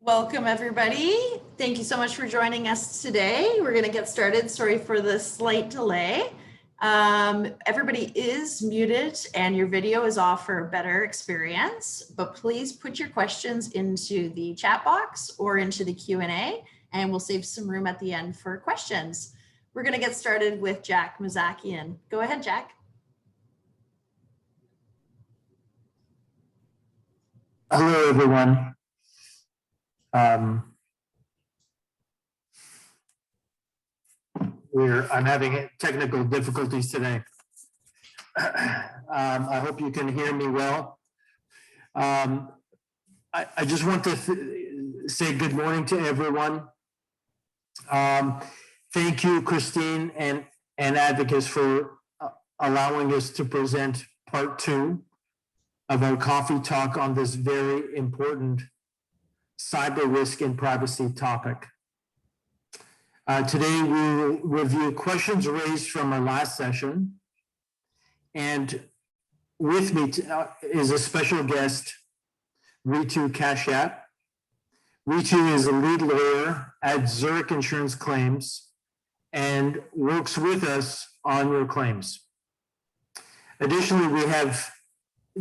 Welcome, everybody. Thank you so much for joining us today. We're going to get started. Sorry for the slight delay. Everybody is muted and your video is off for a better experience, but please put your questions into the chat box or into the Q&A, and we'll save some room at the end for questions. We're going to get started with Jack Mazakian. Go ahead, Jack. Hello, everyone. I'm having technical difficulties today. I hope you can hear me well. I just want to say good morning to everyone. Thank you, Christine and Advocis, for allowing us to present part 2 of our coffee talk on this very important cyber risk and privacy topic. Today we will review questions raised from our last session, and with me is a special guest, Ritu Kashyap. Ritu is a lead lawyer at Zurich Insurance Claims and works with us on your claims. Additionally, we have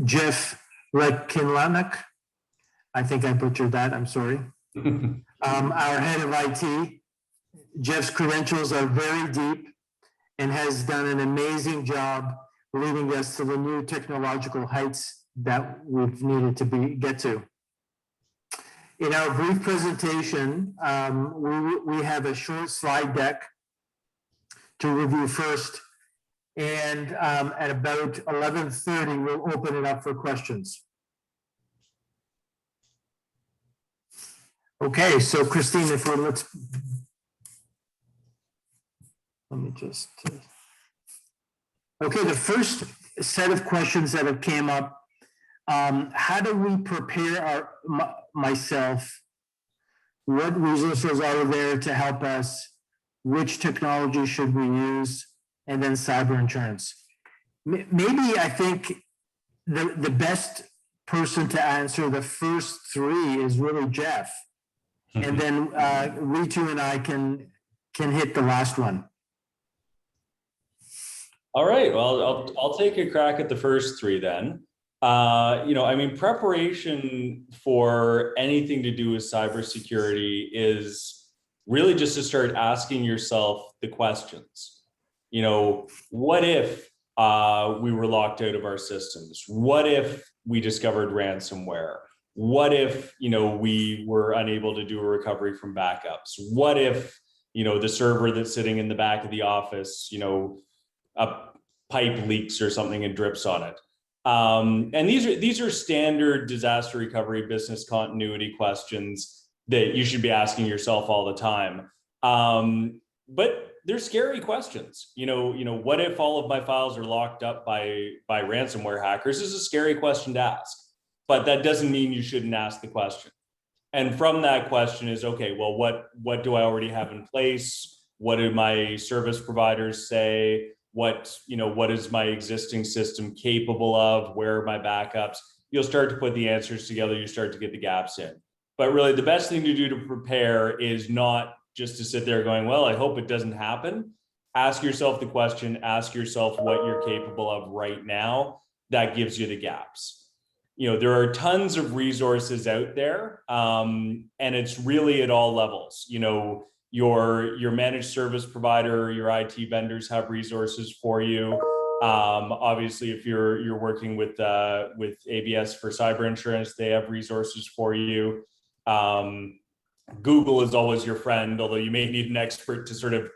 Geoff LeQuelenec. I think I butchered that, I'm sorry. Our head of IT. Geoff's credentials are very deep and has done an amazing job leading us to the new technological heights that we've needed to get to. In our brief presentation, we have a short slide deck to review first, and at about 11:30, we'll open it up for questions. Okay, so Christine, let me just, okay, the first set of questions that have came up, how do we prepare myself? What resources are there to help us? Which technology should we use? And then cyber insurance. Maybe I think the best person to answer the first 3 is really Geoff. And then Ritu and I can hit the last one. All right, well, I'll take a crack at the first 3 then. Preparation for anything to do with cybersecurity is really just to start asking yourself the questions. What if we were locked out of our systems? What if we discovered ransomware? What if, we were unable to do a recovery from backups? What if, the server that's sitting in the back of the office, a pipe leaks or something and drips on it? And these are standard disaster recovery, business continuity questions that you should be asking yourself all the time. But they're scary questions. What if all of my files are locked up by ransomware hackers? This is a scary question to ask, but that doesn't mean you shouldn't ask the question. And from that question is, okay, well, what do I already have in place? What do my service providers say? What is my existing system capable of? Where are my backups? You'll start to put the answers together. You start to get the gaps in. But really, the best thing to do to prepare is not just to sit there going, well, I hope it doesn't happen. Ask yourself the question, ask yourself what you're capable of right now. That gives you the gaps. There are tons of resources out there, and it's really at all levels. Your managed service provider, your IT vendors have resources for you. Obviously, if you're working with ABS for cyber insurance, they have resources for you. Google is always your friend, although you may need an expert to sort of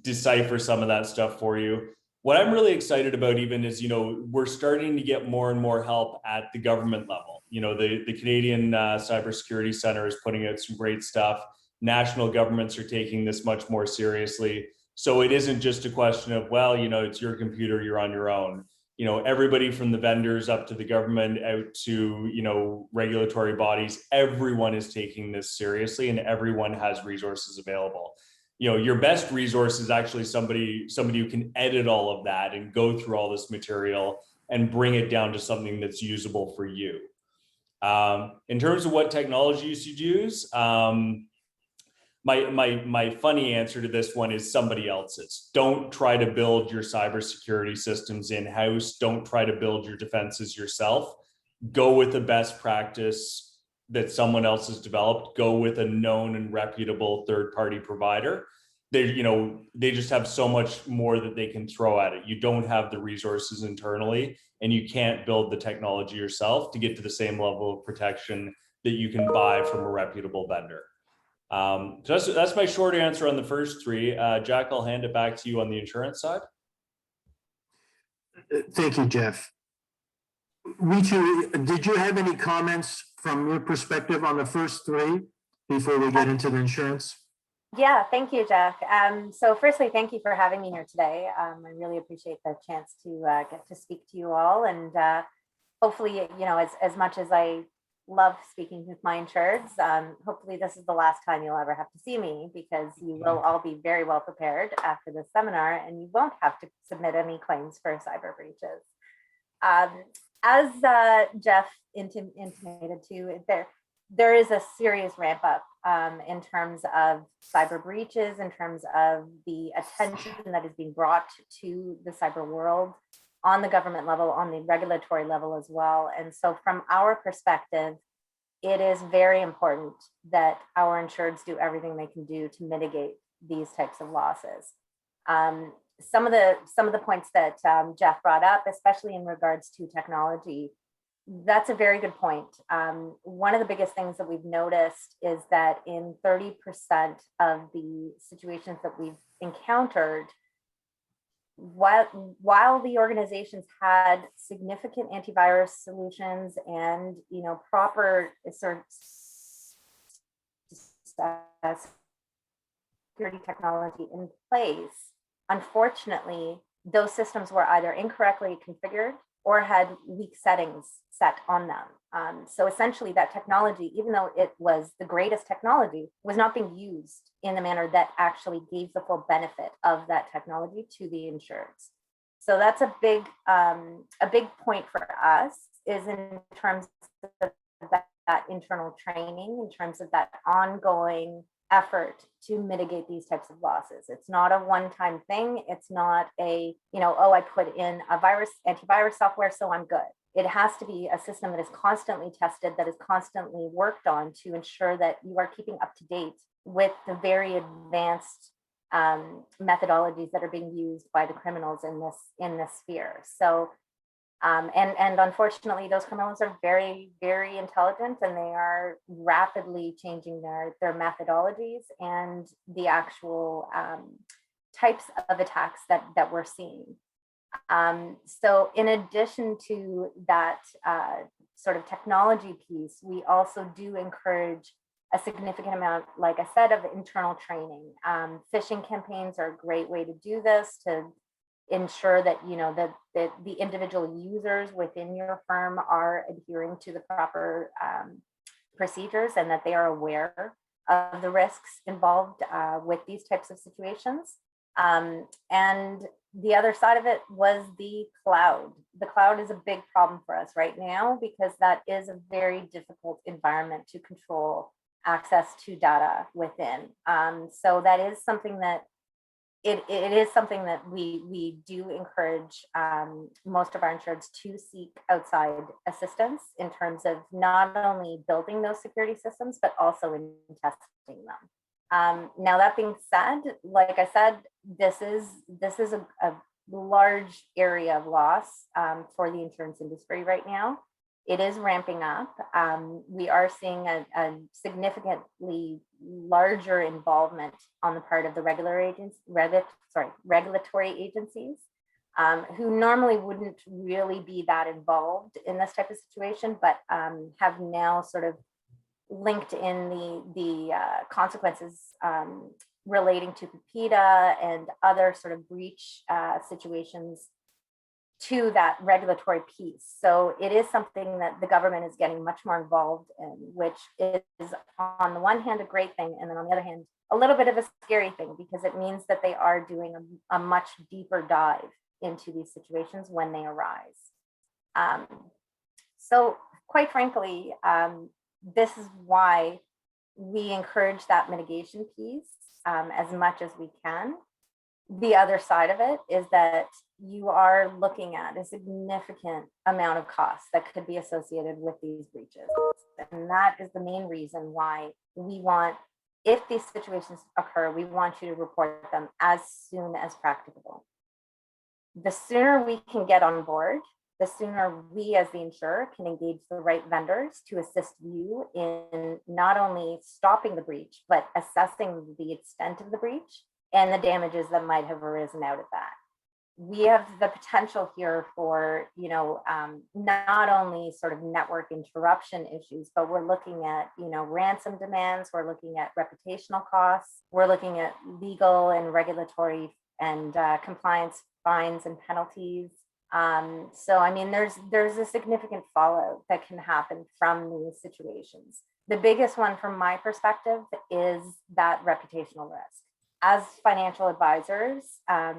decipher some of that stuff for you. What I'm really excited about even is, we're starting to get more and more help at the government level. The Canadian Cybersecurity Center is putting out some great stuff. National governments are taking this much more seriously. So it isn't just a question of, well, it's your computer, you're on your own. Everybody from the vendors up to the government out to, regulatory bodies, everyone is taking this seriously and everyone has resources available. Your best resource is actually somebody who can edit all of that and go through all this material and bring it down to something that's usable for you. In terms of what technology you should use, my funny answer to this one is somebody else's. Don't try to build your cybersecurity systems in-house. Don't try to build your defenses yourself. Go with the best practice that someone else has developed. Go with a known and reputable third-party provider. They just have so much more that they can throw at it. You don't have the resources internally, and you can't build the technology yourself to get to the same level of protection that you can buy from a reputable vendor. So that's my short answer on the first three. Jack, I'll hand it back to you on the insurance side. Thank you, Geoff. Ritu, did you have any comments from your perspective on the first three before we get into the insurance? Yeah, thank you, Jack. So firstly, thank you for having me here today. I really appreciate the chance to get to speak to you all. And hopefully, as much as I love speaking with my insureds, hopefully this is the last time you'll ever have to see me, because you will all be very well prepared after this seminar and you won't have to submit any claims for cyber breaches. As Geoff intimated to, there is a serious ramp up in terms of cyber breaches, in terms of the attention that is being brought to the cyber world on the government level, on the regulatory level as well. And so from our perspective, it is very important that our insureds do everything they can do to mitigate these types of losses. Some of the points that Geoff brought up, especially in regards to technology, that's a very good point. One of the biggest things that we've noticed is that in 30% of the situations that we've encountered, while the organizations had significant antivirus solutions and proper sort of security technology in place, unfortunately, those systems were either incorrectly configured or had weak settings set on them. So essentially that technology, even though it was the greatest technology, was not being used in the manner that actually gave the full benefit of that technology to the insureds. So that's a big point for us, is in terms of that internal training, in terms of that ongoing effort to mitigate these types of losses. It's not a one-time thing. It's not a, I put in a antivirus software, so I'm good. It has to be a system that is constantly tested, that is constantly worked on to ensure that you are keeping up to date with the very advanced methodologies that are being used by the criminals in this sphere. So, and unfortunately, those criminals are very, very intelligent, and they are rapidly changing their methodologies and the actual types of attacks that we're seeing. So in addition to that sort of technology piece, we also do encourage a significant amount, like I said, of internal training. Phishing campaigns are a great way to do this, to ensure that that the individual users within your firm are adhering to the proper procedures, and that they are aware of the risks involved with these types of situations. And the other side of it was the cloud. The cloud is a big problem for us right now, because that is a very difficult environment to control access to data within. So that is something that it is something that we do encourage most of our insureds to seek outside assistance in terms of not only building those security systems, but also in testing them. Now, that being said, like I said, this is a large area of loss for the insurance industry right now. It is ramping up. We are seeing a significantly larger involvement on the part of the regulatory agencies, who normally wouldn't really be that involved in this type of situation, but have now sort of linked in the consequences relating to PIPEDA and other sort of breach situations to that regulatory piece. So it is something that the government is getting much more involved in, which is on the one hand a great thing, and then on the other hand a little bit of a scary thing, because it means that they are doing a much deeper dive into these situations when they arise. So quite frankly, this is why we encourage that mitigation piece as much as we can. The other side of it is that you are looking at a significant amount of costs that could be associated with these breaches. And that is the main reason why we want, if these situations occur, we want you to report them as soon as practicable. The sooner we can get on board, the sooner we as the insurer can engage the right vendors to assist you in not only stopping the breach, but assessing the extent of the breach and the damages that might have arisen out of that. We have the potential here for, not only sort of network interruption issues, but we're looking at, ransom demands, we're looking at reputational costs, we're looking at legal and regulatory and compliance fines and penalties. So, I mean, there's a significant fallout that can happen from these situations. The biggest one from my perspective is that reputational risk. As financial advisors, a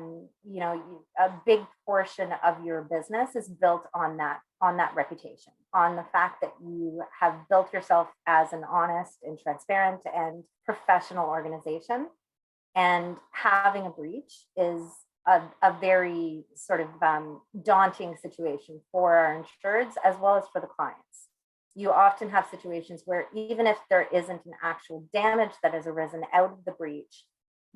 big portion of your business is built on that reputation, on the fact that you have built yourself as an honest and transparent and professional organization. And having a breach is a very sort of daunting situation for our insureds as well as for the clients. You often have situations where even if there isn't an actual damage that has arisen out of the breach,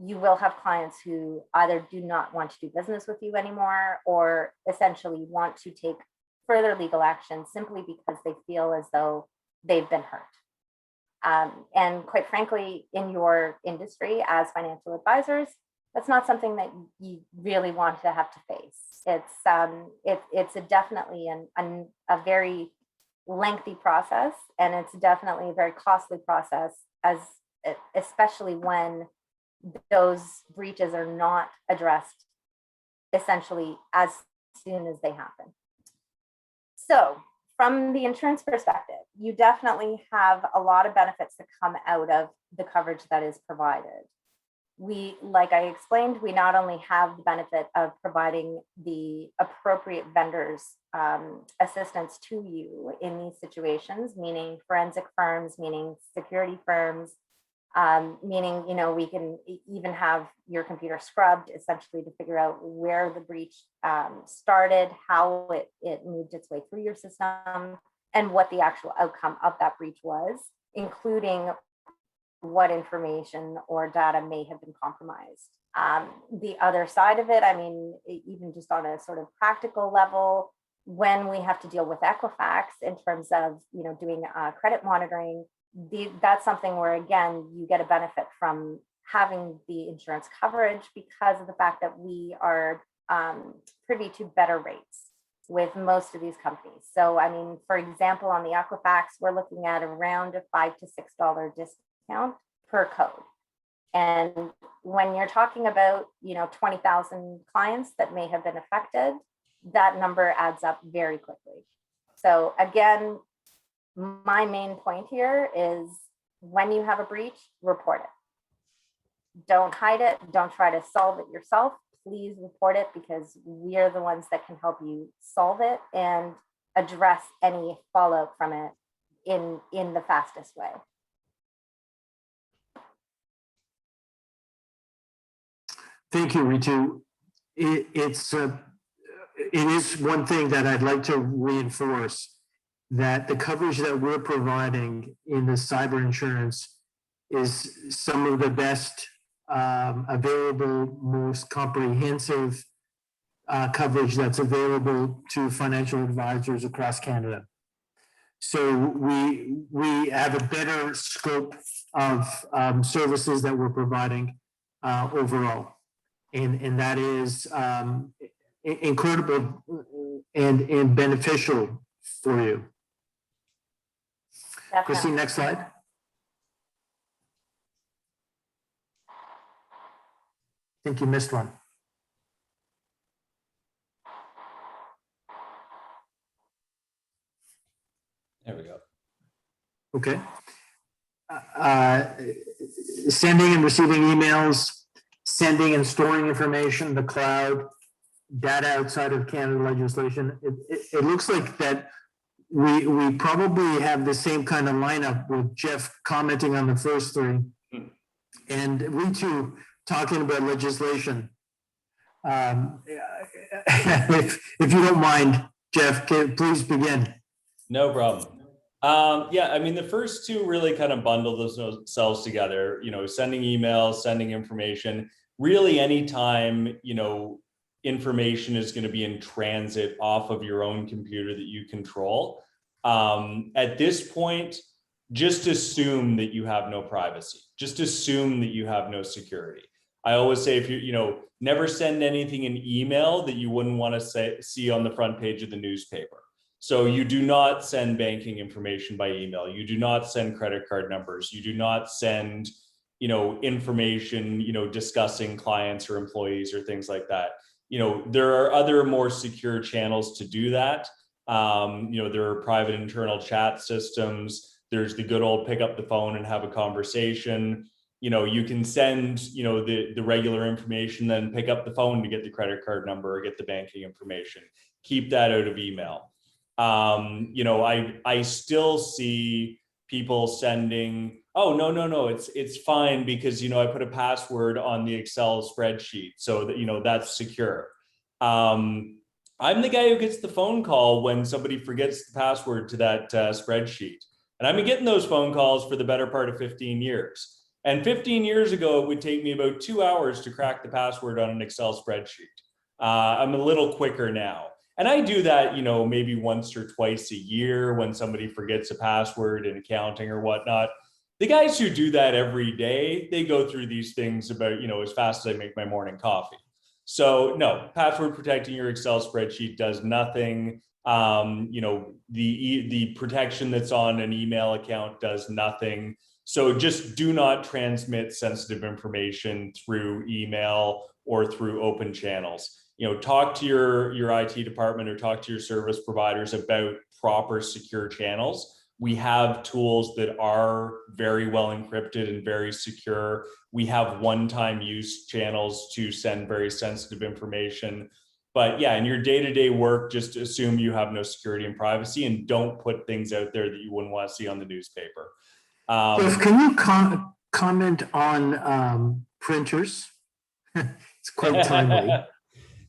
you will have clients who either do not want to do business with you anymore or essentially want to take further legal action simply because they feel as though they've been hurt. And quite frankly, in your industry as financial advisors, that's not something that you really want to have to face. It's definitely a very lengthy process, and it's definitely a very costly process, especially when those breaches are not addressed essentially as soon as they happen. So from the insurance perspective, you definitely have a lot of benefits that come out of the coverage that is provided. Like I explained, we not only have the benefit of providing the appropriate vendors assistance to you in these situations, meaning forensic firms, meaning security firms, meaning, we can even have your computer scrubbed essentially to figure out where the breach started, how it moved its way through your system, and what the actual outcome of that breach was, including what information or data may have been compromised. The other side of it, I mean, even just on a sort of practical level, when we have to deal with Equifax in terms of, doing credit monitoring, that's something where, again, you get a benefit from having the insurance coverage because of the fact that we are privy to better rates with most of these companies. So, I mean, for example, on the Equifax, we're looking at around a $5 to $6 discount per code. And when you're talking about, 20,000 clients that may have been affected, that number adds up very quickly. So again, my main point here is when you have a breach, report it. Don't hide it. Don't try to solve it yourself. Please report it because we are the ones that can help you solve it and address any fallout from it in the fastest way. Thank you, Ritu. It is one thing that I'd like to reinforce, that the coverage that we're providing in the cyber insurance is some of the best available, most comprehensive coverage that's available to financial advisors across Canada. So we have a better scope of services that we're providing overall. And that is incredible and beneficial for you. Definitely. Christine, next slide. I think you missed one. There we go. Okay. Sending and receiving emails, sending and storing information in the cloud, data outside of Canada legislation. It looks like that we probably have the same kind of lineup with Geoff commenting on the first three and Ritu talking about legislation. If you don't mind, Geoff, please begin. No problem. Yeah, I mean, the first two really kind of bundle themselves together, you know, sending emails, sending information, really anytime, you know, information is going to be in transit off of your own computer that you control. At this point, just assume that you have no privacy. Just assume that you have no security. I always say, if you know, never send anything in email that you wouldn't want to see on the front page of the newspaper. So you do not send banking information by email. You do not send credit card numbers. You do not send, you know, information, you know, discussing clients or employees or things like that. You know, there are other more secure channels to do that. You know, there are private internal chat systems. There's the good old pick up the phone and have a conversation. You know, you can send, you know, the regular information, then pick up the phone to get the credit card number or get the banking information. Keep that out of email. You know, I still see people sending, oh, no, it's fine because, you know, I put a password on the Excel spreadsheet so that, you know, that's secure. I'm the guy who gets the phone call when somebody forgets the password to that spreadsheet. And I've been getting those phone calls for the better part of 15 years. And 15 years ago, it would take me about 2 hours to crack the password on an Excel spreadsheet. I'm a little quicker now. And I do that, you know, maybe once or twice a year when somebody forgets a password in accounting or whatnot. The guys who do that every day, they go through these things about, you know, as fast as I make my morning coffee. So no, password protecting your Excel spreadsheet does nothing. You know, the protection that's on an email account does nothing. So just do not transmit sensitive information through email or through open channels. You know, talk to your IT department or talk to your service providers about proper secure channels. We have tools that are very well encrypted and very secure. We have one-time use channels to send very sensitive information. But yeah, in your day-to-day work, just assume you have no security and privacy and don't put things out there that you wouldn't want to see on the newspaper. Geoff, can you comment on printers? It's quite timely.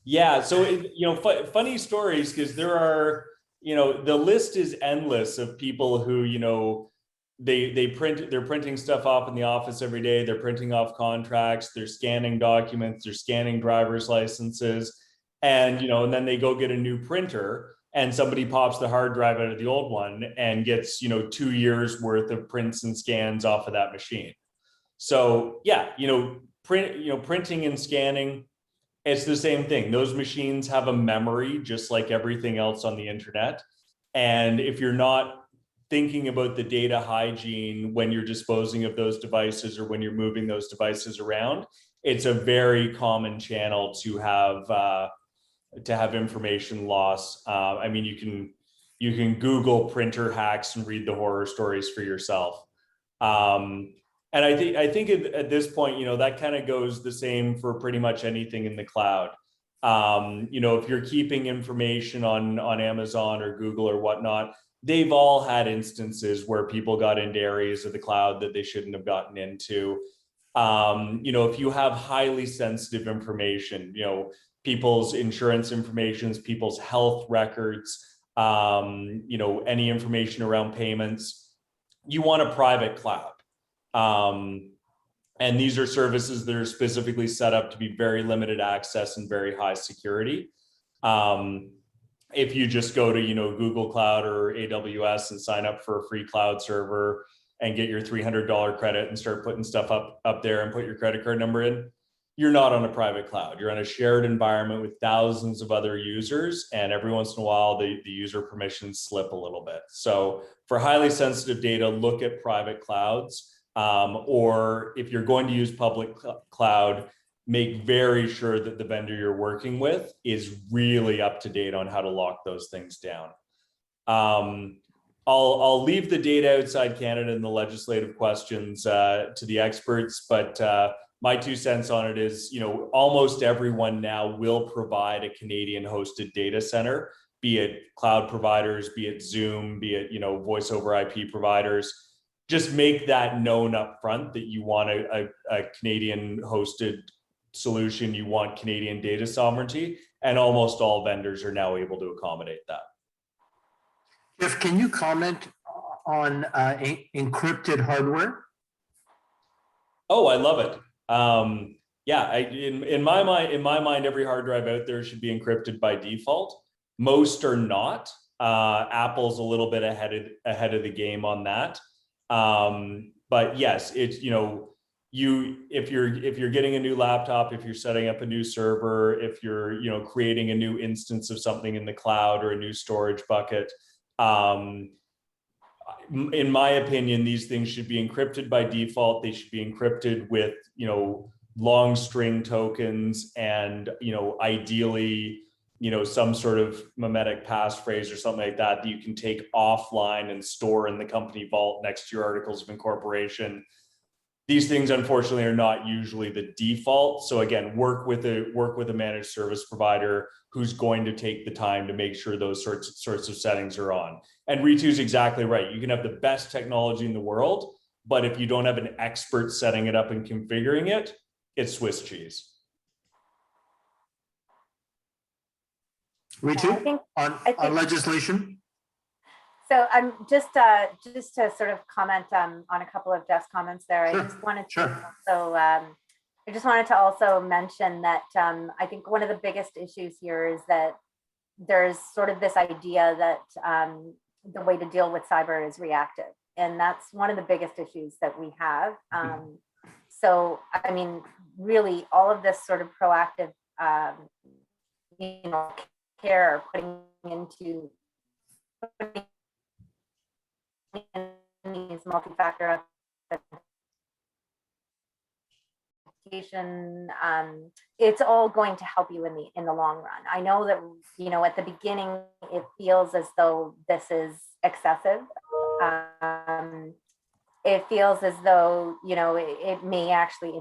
Yeah, so you know, funny stories, because there are, you know, the list is endless of people who, you know, they're printing stuff off in the office every day. They're printing off contracts. They're scanning documents. They're scanning driver's licenses, and you know, and then they go get a new printer, and somebody pops the hard drive out of the old one and gets, you know, 2 years worth of prints and scans off of that machine. So yeah, you know, printing and scanning, it's the same thing. Those machines have a memory just like everything else on the internet. And if you're not thinking about the data hygiene when you're disposing of those devices or when you're moving those devices around, it's a very common channel to have information loss. I mean, you can Google printer hacks and read the horror stories for yourself. And I think at this point, you know, that kind of goes the same for pretty much anything in the cloud. You know, if you're keeping information on Amazon or Google or whatnot, they've all had instances where people got into areas of the cloud that they shouldn't have gotten into. You know, if you have highly sensitive information, you know, people's insurance information, people's health records, you know, any information around payments, you want a private cloud. And these are services that are specifically set up to be very limited access and very high security. If you just go to, you know, Google Cloud or AWS and sign up for a free cloud server and get your $300 credit and start putting stuff up there and put your credit card number in, you're not on a private cloud. You're on a shared environment with thousands of other users, and every once in a while, the user permissions slip a little bit. So for highly sensitive data, look at private clouds. Or if you're going to use public cloud, make very sure that the vendor you're working with is really up to date on how to lock those things down. I'll leave the data outside Canada and the legislative questions to the experts, but my 2 cents on it is, you know, almost everyone now will provide a Canadian hosted data center be it cloud providers, be it Zoom, be it, voice over IP providers. Just make that known up front that you want a Canadian hosted solution, you want Canadian data sovereignty, and almost all vendors are now able to accommodate that. Geoff, can you comment on encrypted hardware? Oh, I love it. Yeah, in my mind, every hard drive out there should be encrypted by default. Most are not. Apple's a little bit ahead of the game on that. But yes, it's if you're getting a new laptop, if you're setting up a new server, if you're creating a new instance of something in the cloud or a new storage bucket, in my opinion, these things should be encrypted by default. They should be encrypted with long string tokens, and ideally some sort of memetic passphrase or something like that you can take offline and store in the company vault next to your articles of incorporation. These things, unfortunately, are not usually the default. So again, work with a managed service provider who's going to take the time to make sure those sorts of settings are on. And Ritu's exactly right. You can have the best technology in the world, but if you don't have an expert setting it up and configuring it, it's Swiss cheese. Ritu, on legislation? So I'm just to sort of comment on a couple of Geoff's comments there. Sure, I just wanted to sure. also mention that I think one of the biggest issues here is that there's sort of this idea that the way to deal with cyber is reactive, and that's one of the biggest issues that we have. So I mean, really, all of this sort of proactive, care putting into these multi-factor authentication, it's all going to help you in the long run. I know that at the beginning it feels as though this is excessive. It feels as though it may actually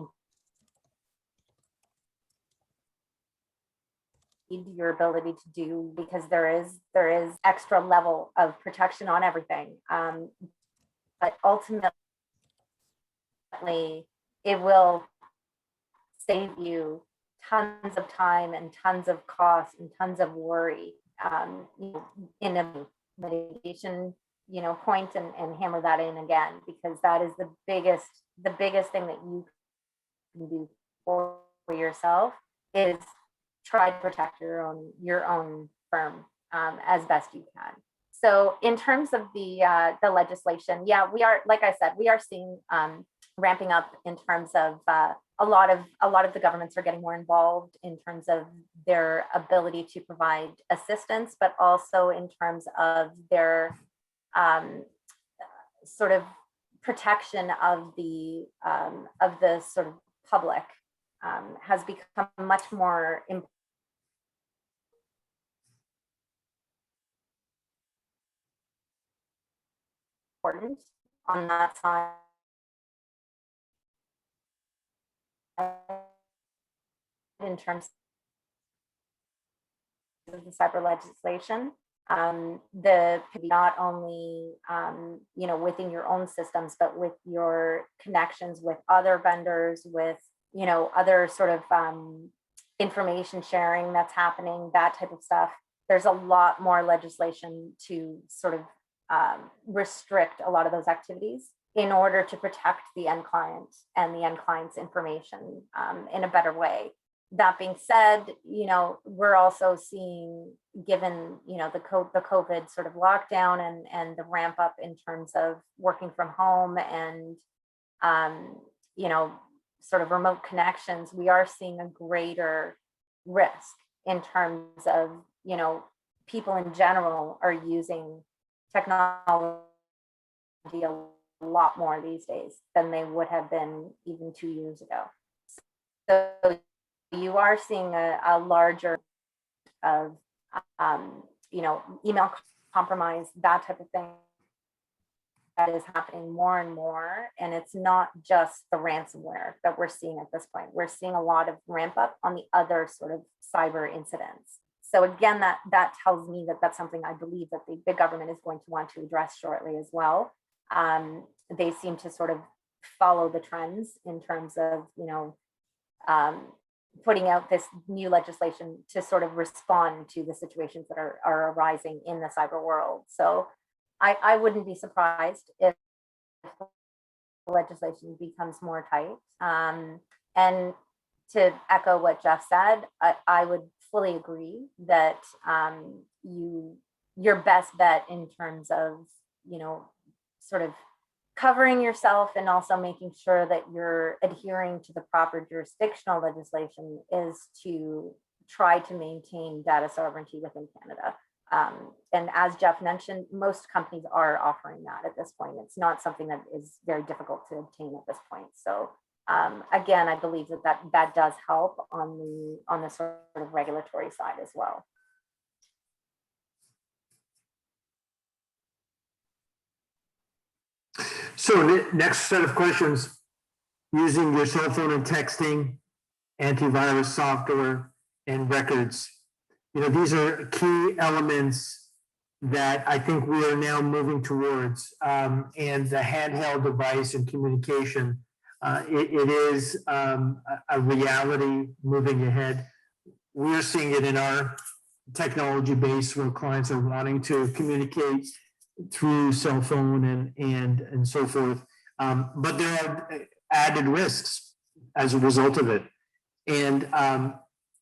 your ability to do, because there is extra level of protection on everything, but ultimately it will save you tons of time and tons of cost and tons of worry in a mitigation point, and hammer that in again, because that is the biggest thing that you can do for yourself is try to protect your own firm as best you can. So in terms of the legislation, yeah, we are, like I said, we are seeing ramping up in terms of a lot of the governments are getting more involved in terms of their ability to provide assistance, but also in terms of their sort of protection of the sort of public has become much more important on that side in terms of the cyber legislation. The not only within your own systems, but with your connections with other vendors, with other sort of information sharing that's happening, that type of stuff. There's a lot more legislation to sort of restrict a lot of those activities in order to protect the end client and the end client's information in a better way. That being said, we're also seeing, given the COVID sort of lockdown and the ramp up in terms of working from home and sort of remote connections, we are seeing a greater risk in terms of people in general are using technology a lot more these days than they would have been even 2 years ago. So you are seeing a larger of email compromise, that type of thing that is happening more and more. And it's not just the ransomware that we're seeing at this point. We're seeing a lot of ramp up on the other sort of cyber incidents. So again, that tells me that that's something I believe that the government is going to want to address shortly as well. They seem to sort of follow the trends in terms of, putting out this new legislation to sort of respond to the situations that are arising in the cyber world. So I wouldn't be surprised if legislation becomes more tight. And to echo what Geoff said, I would fully agree that your best bet in terms of, sort of covering yourself and also making sure that you're adhering to the proper jurisdictional legislation is to try to maintain data sovereignty within Canada. And as Geoff mentioned, most companies are offering that at this point. It's not something that is very difficult to obtain at this point. So again, I believe that does help on the sort of regulatory side as well. So next set of questions, using your cell phone and texting, antivirus software, and records. These are key elements that I think we are now moving towards. And the handheld device and communication, it is a reality moving ahead. We're seeing it in our technology base where clients are wanting to communicate through cell phone and so forth. But there are added risks as a result of it. And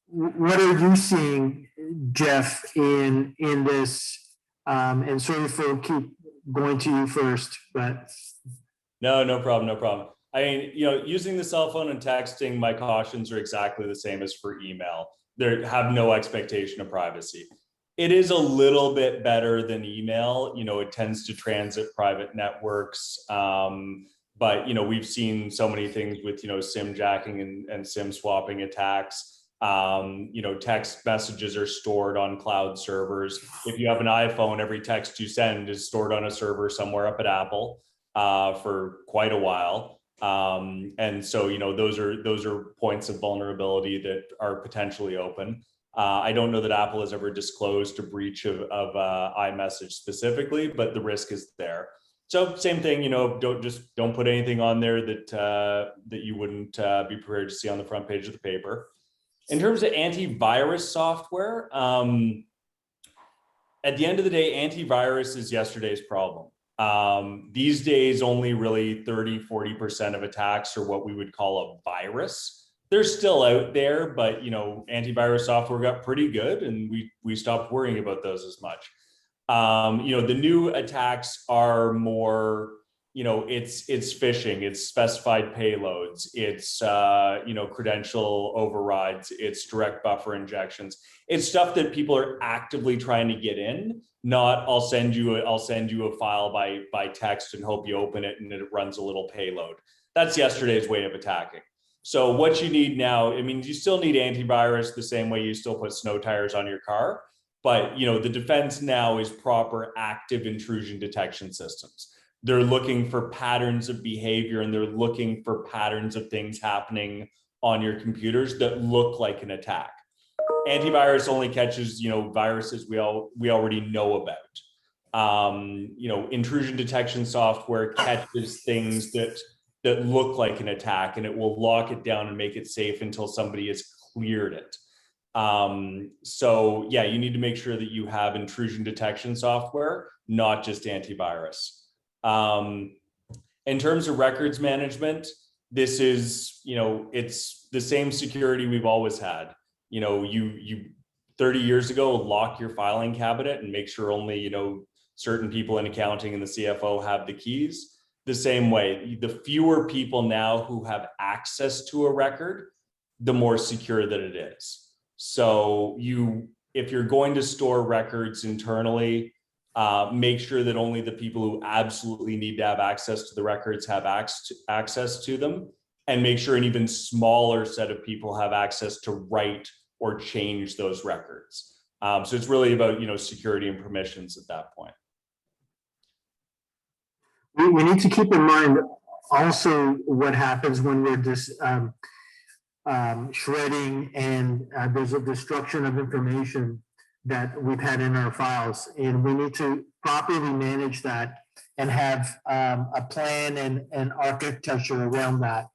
what are you seeing, Geoff, in this? And sorry for keep going to you first, but no problem. I mean, using the cell phone and texting, my cautions are exactly the same as for email. They have no expectation of privacy. It is a little bit better than email. It tends to transit private networks. But we've seen so many things with SIM jacking and SIM swapping attacks. Text messages are stored on cloud servers. If you have an iPhone, every text you send is stored on a server somewhere up at Apple for quite a while. And so those are points of vulnerability that are potentially open. I don't know that Apple has ever disclosed a breach of iMessage specifically, but the risk is there. So same thing, don't put anything on there that you wouldn't be prepared to see on the front page of the paper. In terms of antivirus software, at the end of the day, antivirus is yesterday's problem. These days, only really 30–40% of attacks are what we would call a virus. They're still out there, but antivirus software got pretty good, and we stopped worrying about those as much. The new attacks are more, it's phishing, it's specified payloads, it's credential overrides, it's direct buffer injections. It's stuff that people are actively trying to get in. Not I'll send you a file by text and hope you open it and it runs a little payload. That's yesterday's way of attacking. So what you need now, you still need antivirus the same way you still put snow tires on your car, but the defense now is proper active intrusion detection systems. They're looking for patterns of behavior and they're looking for patterns of things happening on your computers that look like an attack. Antivirus only catches, viruses we already know about. Intrusion detection software catches things that look like an attack, and it will lock it down and make it safe until somebody has cleared it. So yeah, you need to make sure that you have intrusion detection software, not just antivirus. In terms of records management, this is, it's the same security we've always had. You 30 years ago, lock your filing cabinet and make sure only, certain people in accounting and the CFO have the keys. The same way, the fewer people now who have access to a record, the more secure that it is. So if you're going to store records internally, make sure that only the people who absolutely need to have access to the records have access to them, and make sure an even smaller set of people have access to write or change those records. So it's really about, security and permissions at that point. we need to keep in mind also what happens when we're just shredding and there's a destruction of information. that we've had in our files, and we need to properly manage that and have a plan and architecture around that.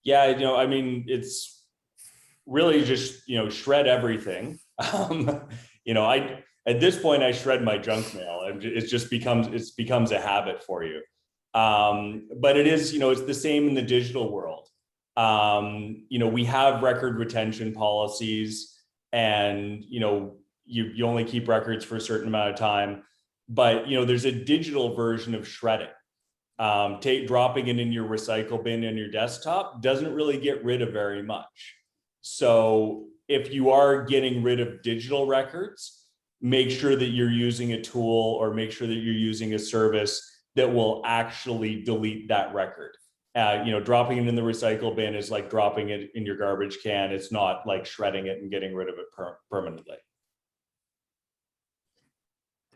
Yeah, I mean, it's really just, shred everything. At this point, I shred my junk mail, and it becomes a habit for you. But it is, it's the same in the digital world. We have record retention policies, and, you only keep records for a certain amount of time, but, there's a digital version of shredding. Dropping it in your recycle bin in your desktop doesn't really get rid of very much. So if you are getting rid of digital records, make sure that you're using a tool, or make sure that you're using a service that will actually delete that record. Dropping it in the recycle bin is like dropping it in your garbage can. It's not like shredding it and getting rid of it permanently.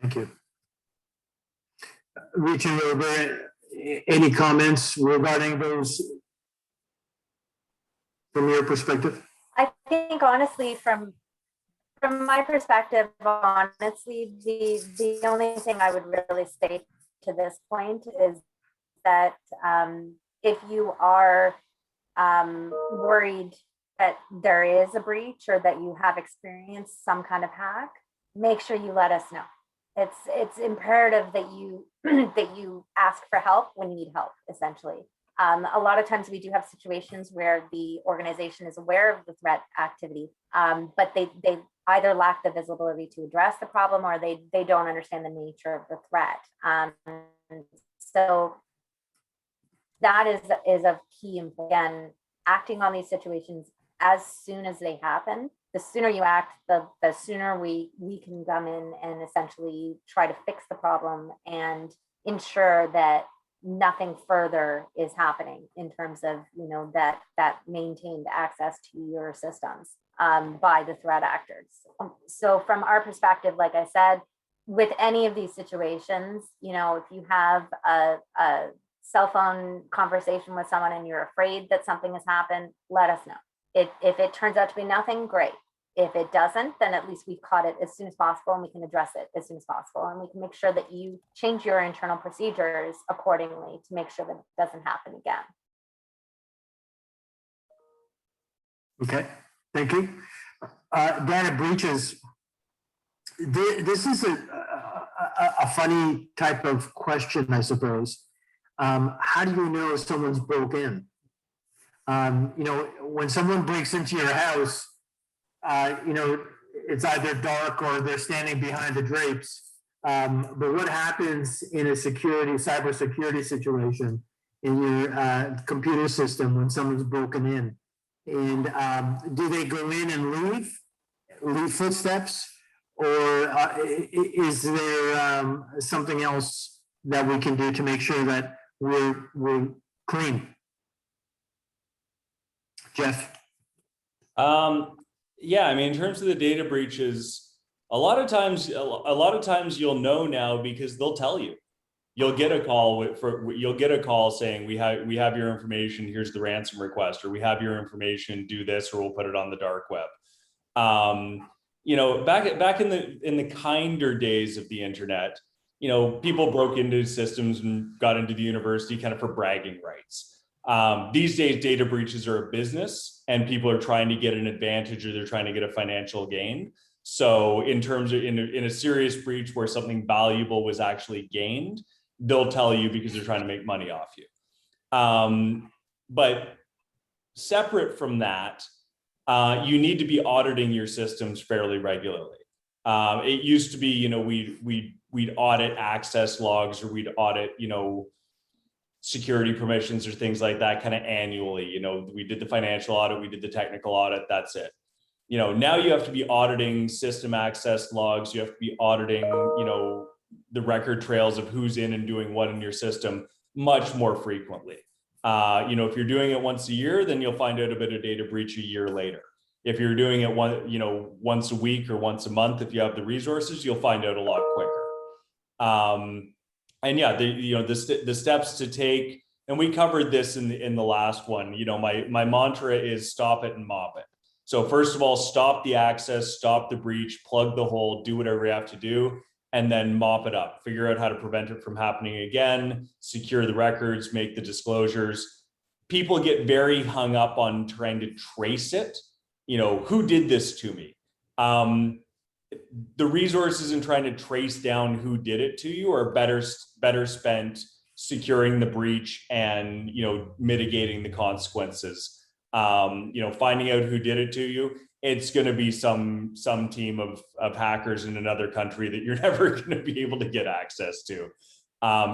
Thank you. Ritu, are there any comments regarding those from your perspective? I think honestly, from my perspective, honestly, the only thing I would really say to this point is that if you are worried that there is a breach, or that you have experienced some kind of hack, make sure you let us know. It's imperative that you that you ask for help when you need help, essentially. A lot of times we do have situations where the organization is aware of the threat activity, but they either lack the visibility to address the problem, or they don't understand the nature of the threat. So that is of key importance. Again, acting on these situations as soon as they happen. The sooner you act, the sooner we can come in and essentially try to fix the problem and ensure that nothing further is happening in terms of that maintained access to your systems by the threat actors. So from our perspective, like I said, with any of these situations, if you have a cell phone conversation with someone and you're afraid that something has happened, let us know. If it turns out to be nothing, great. If it doesn't, then at least we've caught it as soon as possible, and we can address it as soon as possible. And we can make sure that you change your internal procedures accordingly to make sure that it doesn't happen again. Okay, thank you. Data breaches. This is a funny type of question, I suppose. How do you know if someone's broke in? When someone breaks into your house, it's either dark or they're standing behind the drapes. But what happens in a cybersecurity situation in your computer system when someone's broken in? And do they go in and leave footsteps, or is there something else that we can do to make sure that we're clean? Geoff? Yeah, I mean, in terms of the data breaches, a lot of times you'll know now because they'll tell you. You'll get a call saying we have your information. Here's the ransom request, or we have your information. Do this, or we'll put it on the dark web. Back in the kinder days of the internet, people broke into systems and got into the university kind of for bragging rights. These days, data breaches are a business, and people are trying to get an advantage, or they're trying to get a financial gain. So in terms of in a serious breach where something valuable was actually gained, they'll tell you because they're trying to make money off you. But separate from that, you need to be auditing your systems fairly regularly. It used to be, we'd audit access logs, or we'd audit, security permissions or things like that kind of annually. We did the financial audit, we did the technical audit, that's it. Now you have to be auditing system access logs, you have to be auditing, the record trails of who's in and doing what in your system much more frequently. If you're doing it once a year, then you'll find out about a data breach a year later. If you're doing it once a week or once a month, if you have the resources, you'll find out a lot quicker. And yeah, the steps to take, and we covered this in the last one. My mantra is stop it and mop it. So first of all, stop the access, stop the breach, plug the hole, do whatever you have to do, and then mop it up. Figure out how to prevent it from happening again, secure the records, make the disclosures. People get very hung up on trying to trace it. You know, who did this to me? The resources in trying to trace down who did it to you are better spent securing the breach and, you know, mitigating the consequences. You know, finding out who did it to you, it's going to be some team of hackers in another country that you're never going to be able to get access to.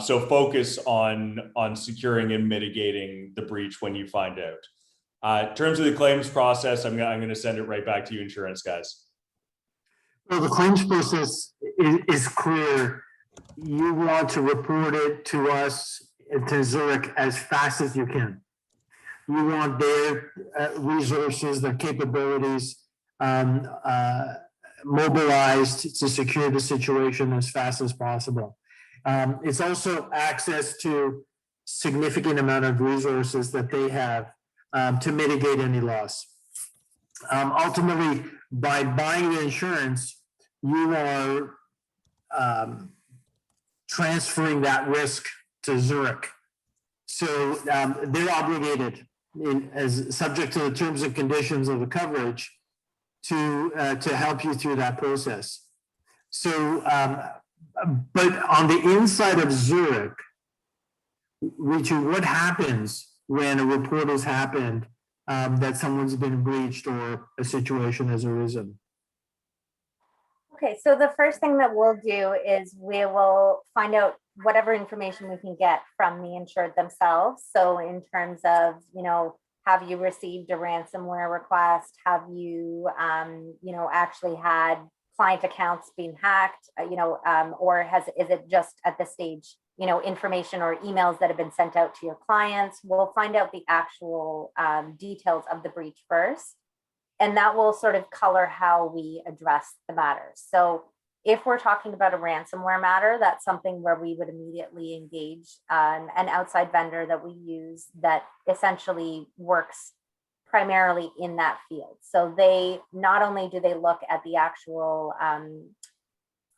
So focus on securing and mitigating the breach when you find out. In terms of the claims process, I'm going to send it right back to you, insurance guys. Well, the claims process is clear. You want to report it to us, to Zurich, as fast as you can. You want their resources, their capabilities mobilized to secure the situation as fast as possible. It's also access to significant amount of resources that they have to mitigate any loss. Ultimately, by buying the insurance, you are transferring that risk to Zurich. So they're obligated, as subject to the terms and conditions of the coverage, to help you through that process. So, but on the inside of Zurich, Ritu, what happens when a report has happened that someone's been breached or a situation has arisen? Okay, so the first thing that we'll do is we will find out whatever information we can get from the insured themselves. So in terms of, you know, have you received a ransomware request? Have you, you know, actually had client accounts being hacked, you know, or is it just at this stage, you know, information or emails that have been sent out to your clients? We'll find out the actual details of the breach first. And that will sort of color how we address the matter. So if we're talking about a ransomware matter, that's something where we would immediately engage an outside vendor that we use that essentially works primarily in that field. So they not only do they look at the actual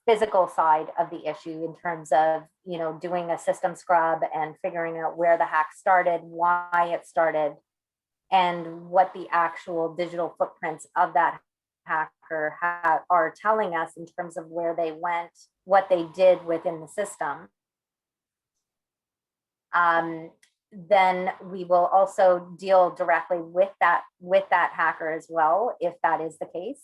physical side of the issue in terms of, you know, doing a system scrub and figuring out where the hack started, why it started, and what the actual digital footprints of that hacker are telling us in terms of where they went, what they did within the system. Then we will also deal directly with that hacker as well, if that is the case.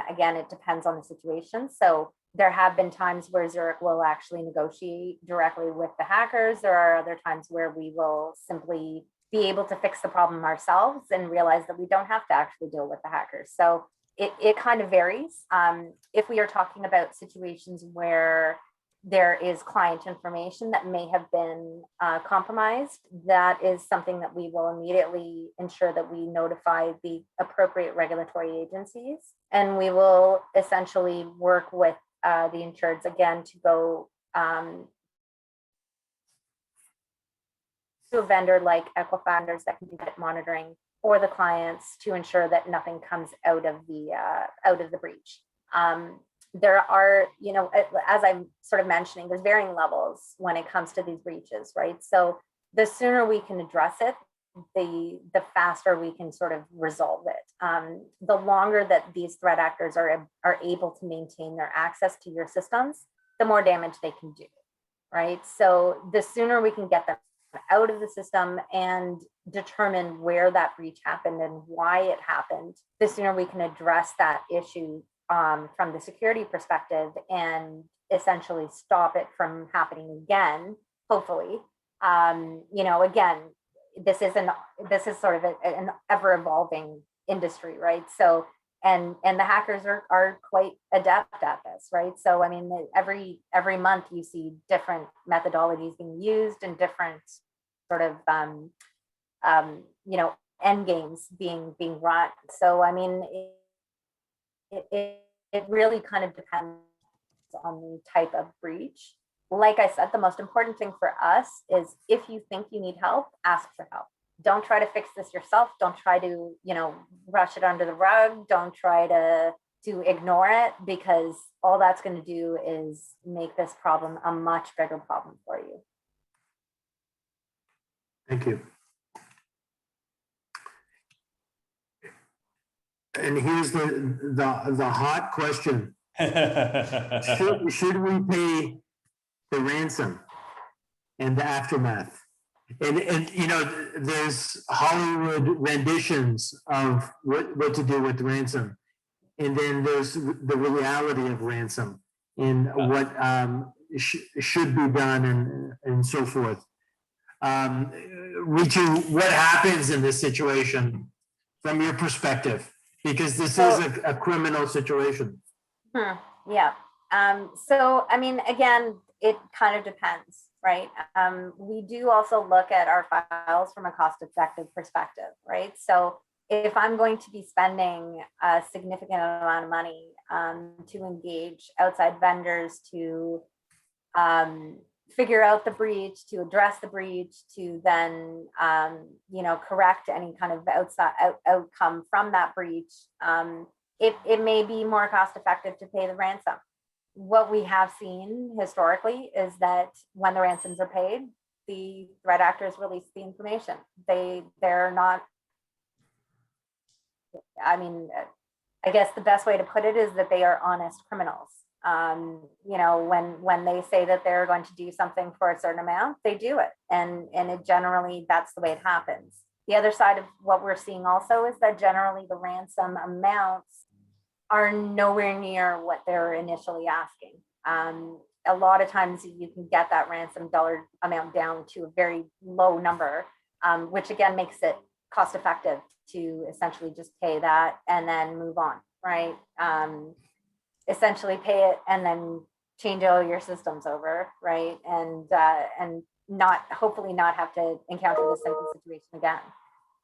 Again, it depends on the situation. So there have been times where Zurich will actually negotiate directly with the hackers. There are other times where we will simply be able to fix the problem ourselves and realize that we don't have to actually deal with the hackers. So it kind of varies. If we are talking about situations where there is client information that may have been compromised, that is something that we will immediately ensure that we notify the appropriate regulatory agencies. And we will essentially work with the insureds again to go to a vendor like Equifax that can do that monitoring for the clients to ensure that nothing comes out of the breach. There are, you know, as I'm sort of mentioning, there's varying levels when it comes to these breaches, right? So the sooner we can address it, the faster we can sort of resolve it. The longer that these threat actors are able to maintain their access to your systems, the more damage they can do, right? So the sooner we can get them out of the system and determine where that breach happened and why it happened, the sooner we can address that issue from the security perspective and essentially stop it from happening again, hopefully. You know, again, this is sort of an ever evolving industry, right? So, and the hackers are quite adept at this, right? So, I mean, every month you see different methodologies being used and different sort of, you know, end games being run. So, I mean, it really kind of depends on the type of breach. Like I said, the most important thing for us is if you think you need help, ask for help. don't try to fix this yourself. Don't try to, you know, brush it under the rug. Don't try to ignore it, because all that's going to do is make this problem a much bigger problem for you. Thank you. And here's the hot question. Should we pay the ransom and the aftermath? And you know, there's Hollywood renditions of what to do with ransom. And then there's the reality of ransom and what should be done and so forth. Ritu, what happens in this situation from your perspective? Because this is a criminal situation. Yeah. So, I mean, again, it kind of depends, right? We do also look at our files from a cost-effective perspective, right? So if I'm going to be spending a significant amount of money to engage outside vendors to figure out the breach, to address the breach, to then you know, correct any kind of outside outcome from that breach, it may be more cost effective to pay the ransom. What we have seen historically is that when the ransoms are paid, the threat actors release the information. They're not, I mean, I guess the best way to put it is that they are honest criminals. You know, when they say that they're going to do something for a certain amount, they do it. And it generally, that's the way it happens. The other side of what we're seeing also is that generally the ransom amounts are nowhere near what they're initially asking. A lot of times you can get that ransom dollar amount down to a very low number, which again makes it cost effective to essentially just pay that and then move on, right? Essentially pay it and then change all your systems over, right? And not, hopefully not have to encounter the same situation again.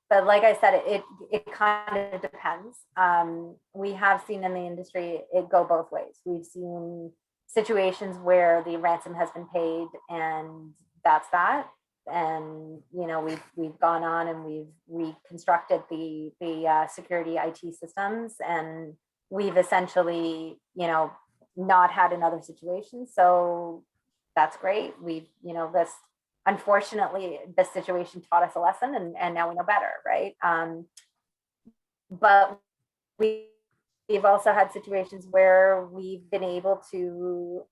But like I said, it kind of depends. We have seen in the industry it go both ways. We've seen situations where the ransom has been paid and that's that. And you know, we've gone on and we've reconstructed the security IT systems, and we've essentially, you know, not had another situation. So that's great. We've, you know, this, unfortunately, this situation taught us a lesson, and now we know better, right? But we've also had situations where we've been able to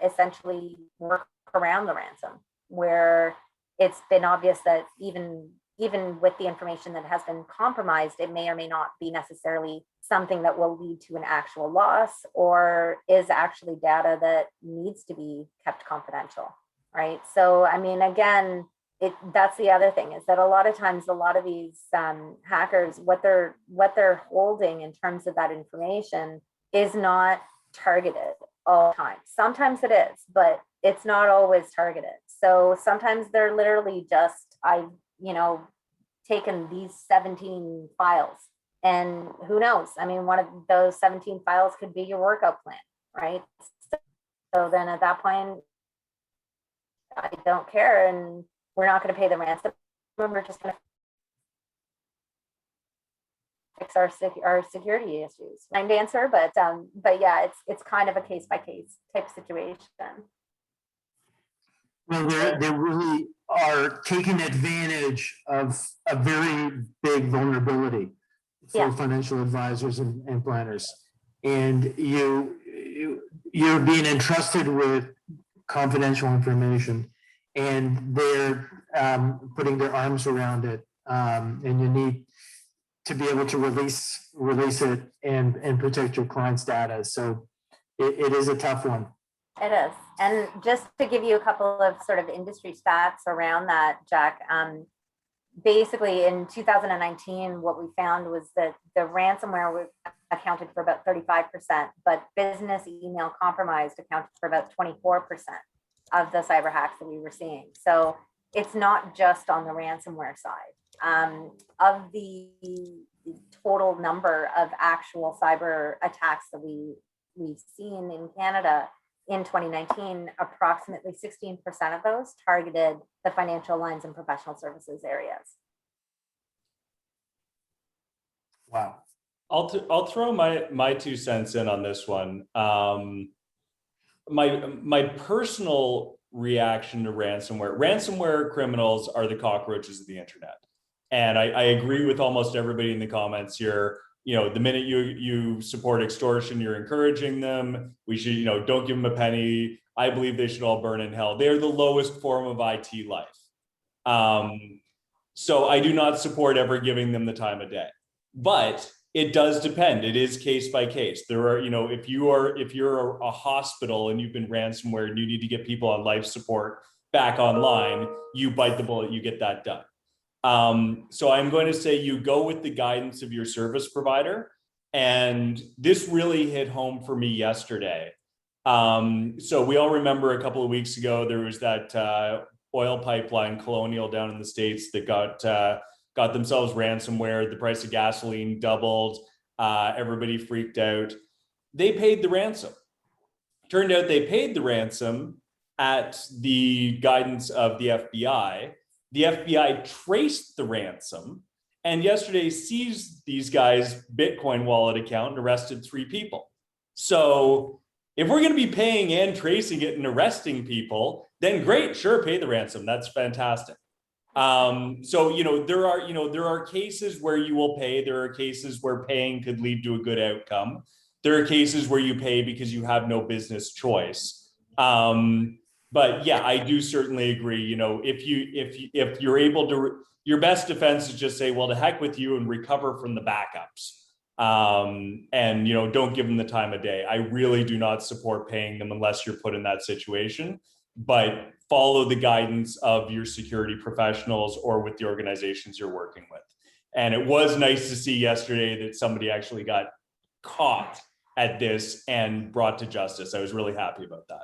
essentially work around the ransom, where it's been obvious that even with the information that has been compromised, it may or may not be necessarily something that will lead to an actual loss, or is actually data that needs to be kept confidential, right? So, I mean, again, that's the other thing, is that a lot of times, a lot of these hackers, what they're holding in terms of that information is not targeted all the time. Sometimes it is, but it's not always targeted. So sometimes they're literally just, you know, taken these 17 files, and who knows? I mean, one of those 17 files could be your workout plan, right? So then at that point, I don't care, and we're not going to pay the ransom. We're just going to fix our security issues. Mind answer, but yeah, it's kind of a case by case type situation. Well, they really are taking advantage of a very big vulnerability for financial advisors and planners. And you're being entrusted with confidential information, and they're putting their arms around it, and you need to be able to release it and protect your client's data. So it is a tough one. It is. And just to give you a couple of sort of industry stats around that, Jack, basically in 2019, what we found was that the ransomware accounted for about 35%, but business email compromised accounted for about 24% of the cyber hacks that we were seeing. So it's not just on the ransomware side. Of the total number of actual cyber attacks that we've seen in Canada in 2019, approximately 16% of those targeted the financial lines and professional services areas. Wow. I'll throw my 2 cents in on this one. My personal reaction to ransomware criminals are the cockroaches of the internet. And I agree with almost everybody in the comments here. You know, the minute you support extortion, you're encouraging them. We should, you know, don't give them a penny. I believe they should all burn in hell. They're the lowest form of IT life. So I do not support ever giving them the time of day. But it does depend. It is case by case. There are, you know, if you're a hospital and you've been ransomware and you need to get people on life support back online, you bite the bullet, you get that done. So I'm going to say you go with the guidance of your service provider. And this really hit home for me yesterday. So we all remember a couple of weeks ago, there was that oil pipeline, Colonial, down in the States that got themselves ransomware. The price of gasoline doubled. Everybody freaked out. They paid the ransom. Turned out they paid the ransom at the guidance of the FBI. The FBI traced the ransom and yesterday seized these guys' Bitcoin wallet account and arrested 3 people. So if we're going to be paying and tracing it and arresting people, then great, sure, pay the ransom. That's fantastic. So, you know, there are cases where you will pay. There are cases where paying could lead to a good outcome. There are cases where you pay because you have no business choice. But yeah, I do certainly agree. You know, if you're able to, your best defense is just say, well, to heck with you and recover from the backups. And, you know, don't give them the time of day. I really do not support paying them unless you're put in that situation, but follow the guidance of your security professionals or with the organizations you're working with. And it was nice to see yesterday that somebody actually got caught at this and brought to justice. I was really happy about that.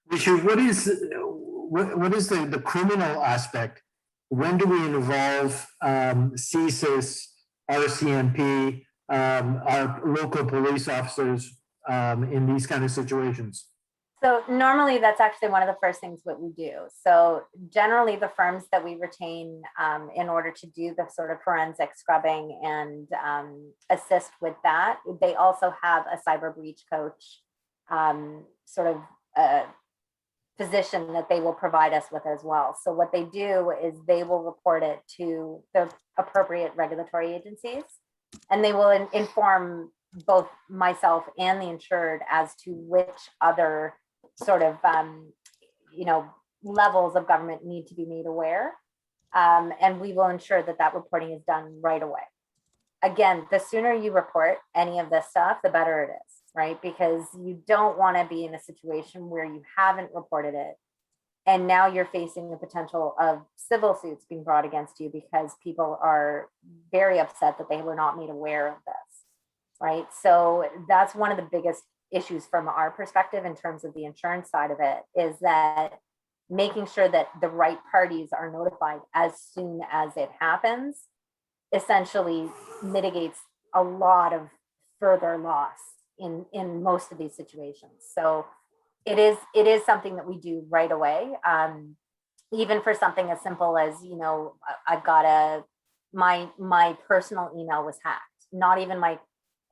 Richard, what is the criminal aspect? When do we involve CSIS, RCMP, our local police officers in these kind of situations? So normally that's actually one of the first things that we do. So generally the firms that we retain in order to do the sort of forensic scrubbing and assist with that, they also have a cyber breach coach sort of position that they will provide us with as well. So what they do is they will report it to the appropriate regulatory agencies, and they will inform both myself and the insured as to which other sort of levels of government need to be made aware, and we will ensure that that reporting is done right away. Again, the sooner you report any of this stuff, the better it is, right? Because you don't want to be in a situation where you haven't reported it and now you're facing the potential of civil suits being brought against you because people are very upset that they were not made aware of this, right? So that's one of the biggest issues from our perspective in terms of the insurance side of it, is that making sure that the right parties are notified as soon as it happens essentially mitigates a lot of further loss in most of these situations. So it is something that we do right away. Even for something as simple as, you know, I've got my personal email was hacked, not even my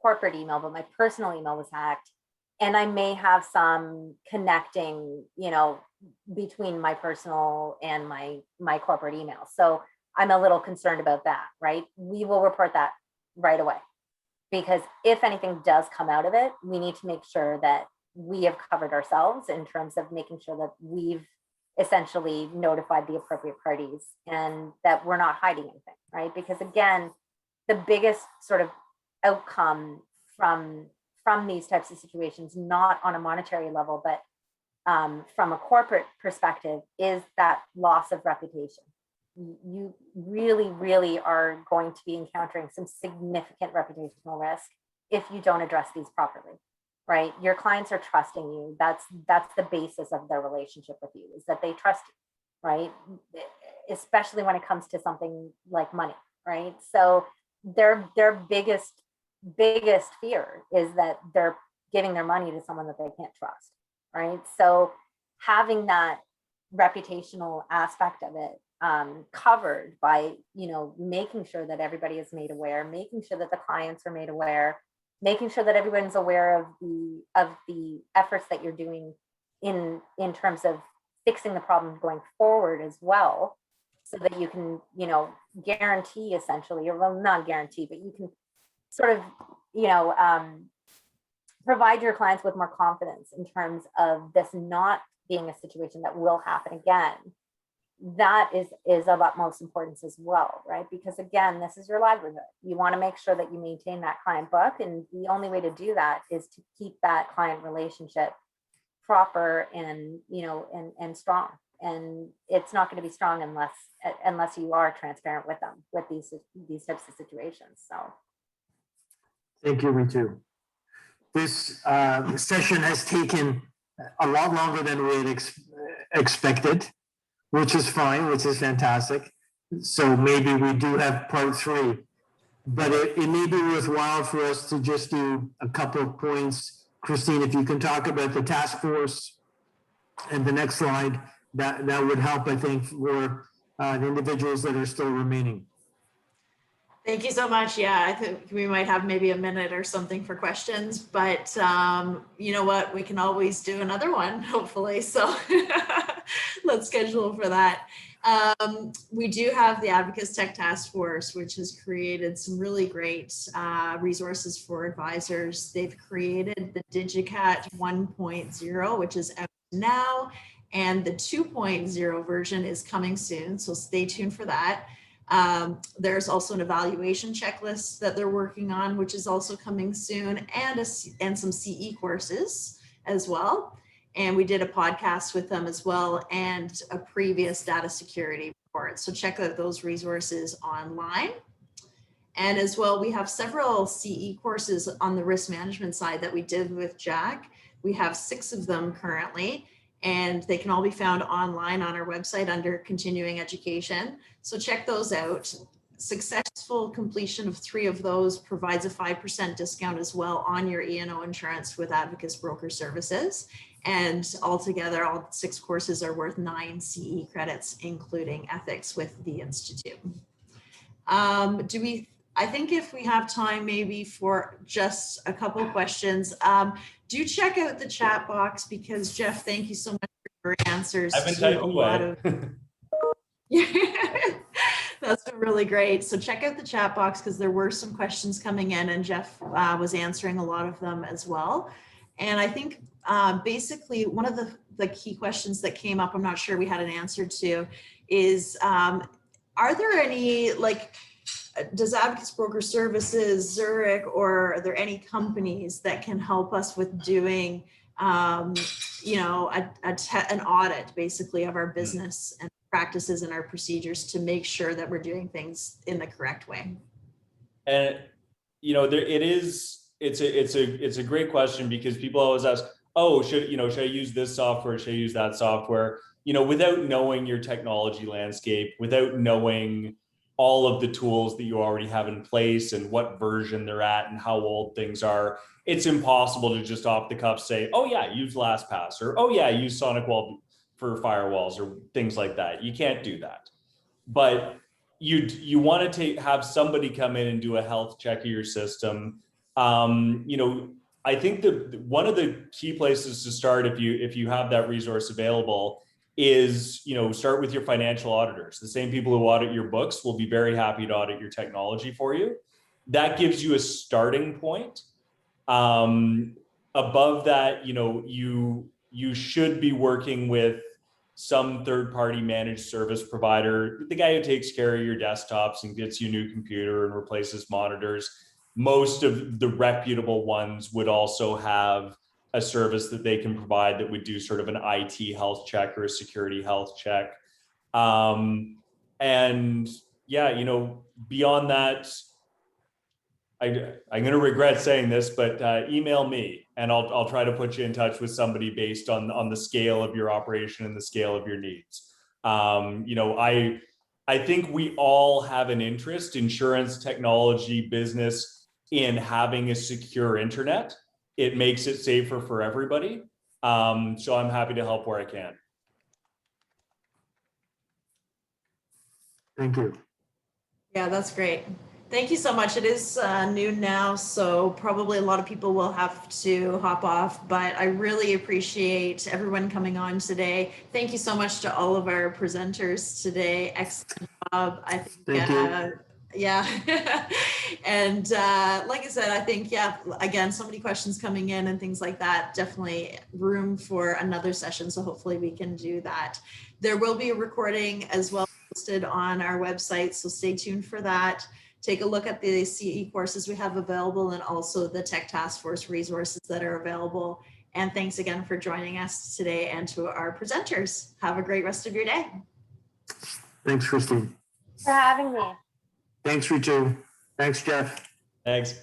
corporate email, but my personal email was hacked. And I may have some connecting, you know, between my personal and my corporate email. So I'm a little concerned about that, right? We will report that right away, because if anything does come out of it, we need to make sure that we have covered ourselves in terms of making sure that we've essentially notified the appropriate parties and that we're not hiding anything, right? Because again, the biggest sort of outcome from these types of situations, not on a monetary level, but from a corporate perspective, is that loss of reputation. You really, really are going to be encountering some significant reputational risk if you don't address these properly, right? Your clients are trusting you. That's the basis of their relationship with you, is that they trust you, right? Especially when it comes to something like money, right? So their biggest fear is that they're giving their money to someone that they can't trust, right? So having that reputational aspect of it covered by, making sure that everybody is made aware, making sure that the clients are made aware, making sure that everyone's aware of the efforts that you're doing in terms of fixing the problem going forward as well, so that you can, guarantee essentially, or well, not guarantee, but you can sort of, provide your clients with more confidence in terms of this not being a situation that will happen again. That is of utmost importance as well, right? Because again, this is your livelihood. You want to make sure that you maintain that client book, and the only way to do that is to keep that client relationship proper and and strong. And it's not going to be strong unless you are transparent with them with these types of situations. So Thank you, Ritu. This session has taken a lot longer than we had expected, which is fine, which is fantastic. So maybe we do have part 3, but it may be worthwhile for us to just do a couple of points. Christine, if you can talk about the task force and the next slide, that would help, I think, for the individuals that are still remaining. Thank you so much. Yeah, I think we might have maybe a minute or something for questions, but you know what? We can always do another one, hopefully. So let's schedule for that. We do have the Advocis Tech Task Force, which has created some really great resources for advisors. They've created the DigiCat 1.0, which is out now, and the 2.0 version is coming soon. So stay tuned for that. There's also an evaluation checklist that they're working on, which is also coming soon, and some CE courses as well. And we did a podcast with them as well, and a previous data security report. So check out those resources online. And as well, we have several CE courses on the risk management side that we did with Jack. We have 6 of them currently, and they can all be found online on our website under continuing education. So check those out. Successful completion of 3 of those provides a 5% discount as well on your E&O insurance with Advocis Broker Services. And altogether, all 6 courses are worth 9 CE credits, including ethics with the Institute. I think if we have time maybe for just a couple questions, do check out the chat box, because Geoff, thank you so much for your answers. I've been typing away. Yeah, that's been really great. So check out the chat box, because there were some questions coming in, and Geoff was answering a lot of them as well. And I think basically one of the key questions that came up, I'm not sure we had an answer to, is are there any, does Advocis Broker Services, Zurich, or are there any companies that can help us with doing, an audit basically of our business and practices and our procedures to make sure that we're doing things in the correct way? And it's a great question, because people always ask, oh, should I use this software? Should I use that software? Without knowing your technology landscape, without knowing all of the tools that you already have in place and what version they're at and how old things are, it's impossible to just off the cuff say, oh yeah, use LastPass, or oh yeah, use SonicWall for firewalls, or things like that. You can't do that. But you want to have somebody come in and do a health check of your system. I think one of the key places to start, if you have that resource available, is start with your financial auditors. The same people who audit your books will be very happy to audit your technology for you. That gives you a starting point. Above that, you should be working with some third-party managed service provider, the guy who takes care of your desktops and gets you a new computer and replaces monitors. Most of the reputable ones would also have a service that they can provide that would do sort of an IT health check or a security health check. And yeah, beyond that, I'm going to regret saying this, but email me and I'll try to put you in touch with somebody based on the scale of your operation and the scale of your needs. I think we all have an interest, insurance, technology, business, in having a secure internet. It makes it safer for everybody. So I'm happy to help where I can. Thank you. Yeah, that's great. Thank you so much. It is noon now, so probably a lot of people will have to hop off, but I really appreciate everyone coming on today. Thank you so much to all of our presenters today. Excellent job. I think, Thank you. yeah. And like I said, I think, yeah, again, so many questions coming in and things like that. Definitely room for another session. So hopefully we can do that. There will be a recording as well posted on our website, so stay tuned for that. Take a look at the CE courses we have available and also the Tech Task Force resources that are available. And thanks again for joining us today and to our presenters. Have a great rest of your day. Thanks, Christine. For having me. Thanks, Ritu. Thanks, Geoff. Thanks.